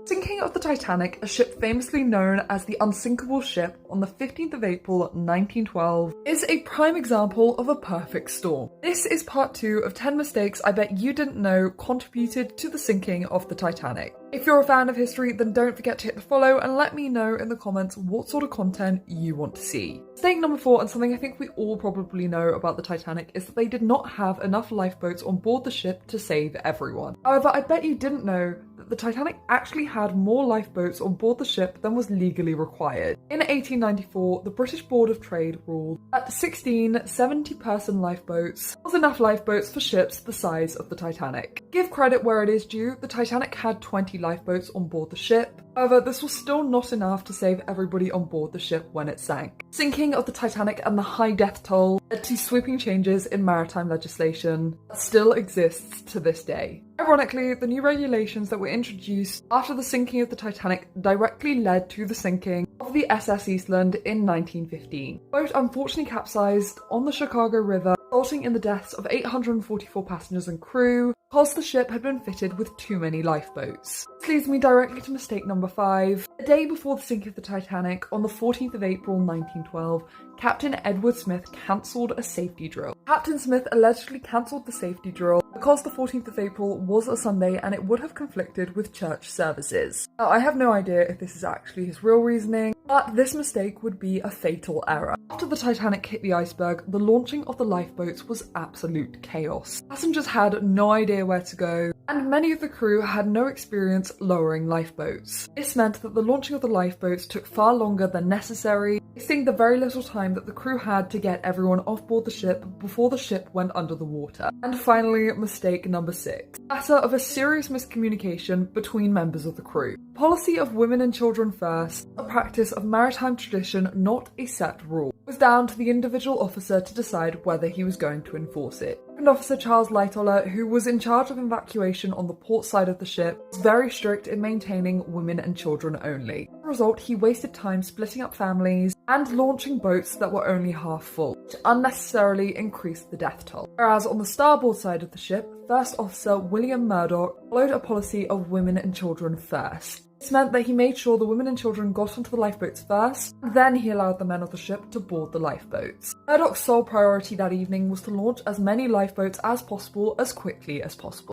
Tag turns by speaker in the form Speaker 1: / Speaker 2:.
Speaker 1: Sinking of the Titanic, a ship famously known as the unsinkable ship on the 15th of April 1912, is a prime example of a perfect storm. This is part 2 of 10 mistakes I bet you didn't know contributed to the sinking of the Titanic. If you're a fan of history, then don't forget to hit the follow and let me know in the comments what sort of content you want to see. Mistake number 4, and something I think we all probably know about the Titanic, is that they did not have enough lifeboats on board the ship to save everyone. However, I bet you didn't know that the Titanic actually had more lifeboats on board the ship than was legally required. In 1894, the British Board of Trade ruled that 16 70-person lifeboats was enough lifeboats for ships the size of the Titanic. Give credit where it is due, the Titanic had 20 lifeboats on board the ship. However, this was still not enough to save everybody on board the ship when it sank. Sinking of the Titanic and the high death toll led to sweeping changes in maritime legislation that still exists to this day. Ironically, the new regulations that were introduced after the sinking of the Titanic directly led to the sinking of the SS Eastland in 1915. The boat unfortunately capsized on the Chicago River, resulting in the deaths of 844 passengers and crew because the ship had been fitted with too many lifeboats. This leads me directly to mistake number 5. A day before the sinking of the Titanic, on the 14th of April 1912, Captain Edward Smith cancelled a safety drill. Captain Smith allegedly cancelled the safety drill because the 14th of April was a Sunday and it would have conflicted with church services. Now, I have no idea if this is actually his real reasoning, but this mistake would be a fatal error. After the Titanic hit the iceberg, the launching of the lifeboats was absolute chaos. Passengers had no idea where to go, and many of the crew had no experience lowering lifeboats. This meant that the launching of the lifeboats took far longer than necessary, wasting the very little time that the crew had to get everyone off board the ship before the ship went under the water. And finally, mistake number 6. Matter of a serious miscommunication between members of the crew. Policy of women and children first, a practice of maritime tradition, not a set rule. It was down to the individual officer to decide whether he was going to enforce it. Second Officer Charles Lightoller, who was in charge of evacuation on the port side of the ship, was very strict in maintaining women and children only. As a result, he wasted time splitting up families and launching boats that were only half full, which unnecessarily increased the death toll. Whereas on the starboard side of the ship, First Officer William Murdoch followed a policy of women and children first. This meant that he made sure the women and children got onto the lifeboats first, and then he allowed the men of the ship to board the lifeboats. Murdoch's sole priority that evening was to launch as many lifeboats as possible as quickly as possible.